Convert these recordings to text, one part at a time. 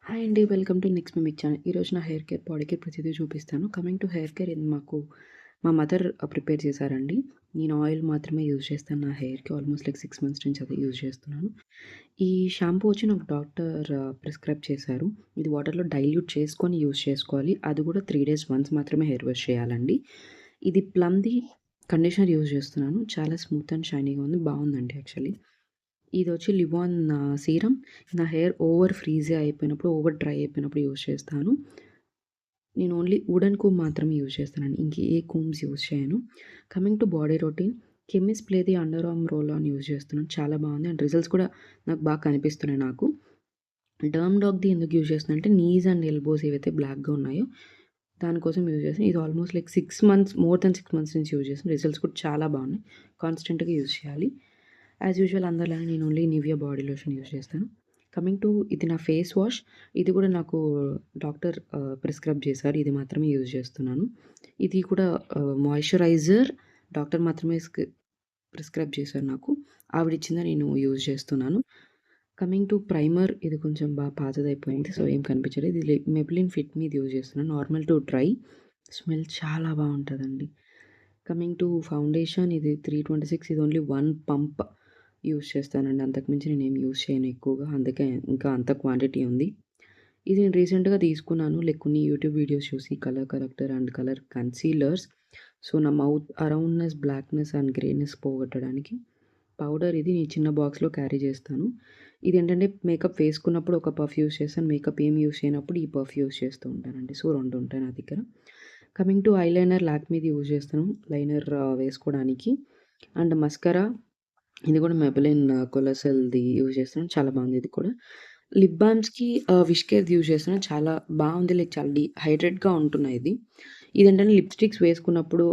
Hi అండి. Welcome to next mimic channel. ఈరోజు నా హెయిర్ కేర్, బాడీ కేర్ ప్రతిదీ చూపిస్తాను. కమింగ్ టు హెయిర్ కేర్, ఇది మా మదర్ ప్రిపేర్ చేశారండి. నేను ఆయిల్ మాత్రమే యూజ్ చేస్తాను నా హెయిర్‌కి. ఆల్మోస్ట్ లైక్ 6 మంత్స్ నుంచి అదే యూజ్ చేస్తున్నాను. ఈ షాంపూ వచ్చి నాకు డాక్టర్ ప్రిస్క్రైబ్ చేశారు. ఇది వాటర్‌లో డైల్యూట్ చేసుకొని యూజ్ చేసుకోవాలి. అది కూడా 3 డేస్ వన్స్ మాత్రమే హెయిర్ వాష్ చేయాలండి. ఇది ప్లమ్‌ది కండిషనర్ యూజ్ చేస్తున్నాను. చాలా స్మూత్ అండ్ షైనీగా ఉంది. బాగుందండి యాక్చువల్లీ. ఇదొచ్చి లివాన్ సీరమ్. నా హెయిర్ ఓవర్ ఫ్రీజీ అయిపోయినప్పుడు, ఓవర్ డ్రై అయిపోయినప్పుడు యూజ్ చేస్తాను. నేను ఓన్లీ వుడెన్ కోంబ్ మాత్రమే యూజ్ చేస్తానండి. ఇంక ఏ కోంబ్స్ యూజ్ చేయను. కమింగ్ టు బాడీ రొటీన్, కెమిస్ ప్లేది underarm roll on use చేస్తున్నాను. చాలా బాగుంది అండ్ రిజల్ట్స్ కూడా నాకు బాగా కనిపిస్తున్నాయి నాకు. డర్మ్ డాగ్‌ది ఎందుకు యూజ్ చేస్తున్నా అంటే నీస్ అండ్ ఎల్బోస్ ఏవైతే బ్లాక్‌గా ఉన్నాయో దానికోసం యూజ్ చేస్తాను. ఇది almost like 6 months, more than 6 months నుంచి యూజ్ చేస్తున్నాను. రిజల్ట్స్ కూడా చాలా బాగున్నాయి. కాన్స్టెంట్‌గా యూజ్ చేయాలి. యాజ్ యూజువల్ అందరిలానే నేను only Nivea body lotion use చేస్తాను. కమింగ్ టు ఇది నా ఫేస్ వాష్. ఇది కూడా నాకు డాక్టర్ ప్రిస్క్రైబ్ చేశారు. ఇది మాత్రమే యూజ్ చేస్తున్నాను. ఇది కూడా మాయిశ్చరైజర్ డాక్టర్ మాత్రమే ప్రిస్క్రైబ్ చేశారు నాకు. ఆవిడిచ్చిందే నేను యూజ్ చేస్తున్నాను. కమింగ్ టు ప్రైమర్, ఇది కొంచెం పాతదయిపోయింది. సో, ఏం కనిపించలేదు. ఇది మెబ్లిన్ ఫిట్ మీది యూజ్ చేస్తున్నాను. Normal to dry. స్మెల్ చాలా బావుంటదండి. కమింగ్ టు ఫౌండేషన్, ఇది 326. ఇది ఓన్లీ 1 పంప్ యూజ్ చేస్తానండి. అంతకుమించి నేనేం యూజ్ చేయను ఎక్కువగా. అందుకే ఇంకా అంత క్వాంటిటీ ఉంది. ఇది నేను రీసెంట్‌గా తీసుకున్నాను. లైక్ కొన్ని యూట్యూబ్ వీడియోస్ చూసి colour corrector and colour concealers. So, నా మౌత్ అరౌండ్‌నెస్, బ్లాక్‌నెస్ అండ్ గ్రేనెస్ పోగొట్టడానికి. పౌడర్ ఇది నేను చిన్న బాక్స్‌లో క్యారీ చేస్తాను. ఇదేంటంటే మేకప్ వేసుకున్నప్పుడు ఒక పఫ్ యూజ్ చేస్తాను. మేకప్ ఏం యూజ్ చేయనప్పుడు ఈ పఫ్ యూజ్ చేస్తూ ఉంటానండి. సో, 2 ఉంటాయి నా దగ్గర. కమింగ్ టు ఐలైనర్, లాక్మీది యూజ్ చేస్తాను లైనర్ వేసుకోవడానికి. అండ్ మస్కరా, ఇది కూడా మెబిలిన్ కొలాసెల్‌ది యూజ్ చేస్తున్నాను. చాలా బాగుంది ఇది కూడా. లిప్ బామ్స్‌కి విష్ కేర్‌ది యూజ్ చేస్తున్నాను. చాలా బాగుంది. లైక్ చాలా హైడ్రేట్‌గా ఉంటున్నాయి ఇది. ఇదేంటంటే లిప్‌స్టిక్స్ వేసుకున్నప్పుడు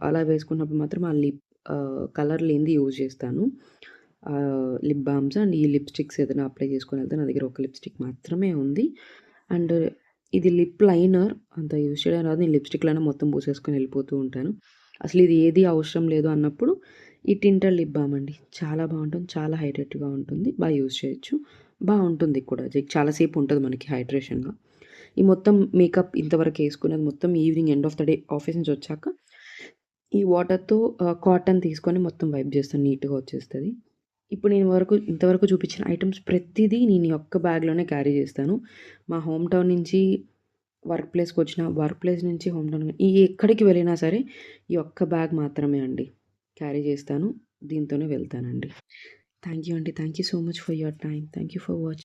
అలా వేసుకున్నప్పుడు మాత్రం ఆ లిప్ కలర్ లేనిది యూజ్ చేస్తాను. లిప్ బామ్స్ అండ్ ఈ లిప్‌స్టిక్స్ ఏదైనా అప్లై చేసుకొని వెళ్తే నా దగ్గర ఒక లిప్‌స్టిక్ మాత్రమే ఉంది. అండ్ ఇది లిప్ లైనర్. అంత యూజ్ చేయడం రాదు. నేను లిప్‌స్టిక్‌లోనే మొత్తం పూసేసుకొని వెళ్ళిపోతూ ఉంటాను. అసలు ఇది ఏది అవసరం లేదు అన్నప్పుడు ఈ టింటెడ్ లిప్ బామ్ అండి. చాలా బావుంటుంది. చాలా హైడ్రేట్‌గా ఉంటుంది. యూజ్ చేయొచ్చు. బావుంటుంది కూడా. చాలా సేపు ఉంటది మనకి హైడ్రేషన్‌గా. ఈ మొత్తం మేకప్ ఇంతవరకు ఏసుకున్నది మొత్తం evening end of the day office నుంచి వచ్చాక ఈ వాటర్‌తో కాటన్ తీసుకొని మొత్తం వైప్ చేస్తాను. నీట్‌గా వచ్చేస్తది. ఇప్పుడు నేను ఇంతవరకు చూపించిన ఐటెమ్స్ ప్రతిదీ నేను ఈ ఒక్క బ్యాగ్‌లోనే క్యారీ చేస్తాను. మా హోమ్ టౌన్ నుంచి వర్క్ ప్లేస్‌కొచ్చిన, వర్క్ ప్లేస్ నుంచి హోమ్ టౌన్ ఎక్కడికి వెళ్ళినా సరే ఈ ఒక్క బ్యాగ్ మాత్రమే అండి క్యారీ చేస్తాను. దీంతోనే వెళ్తానండి. థ్యాంక్ యూ అండి. Thank you so much for your time. Thank you for watching.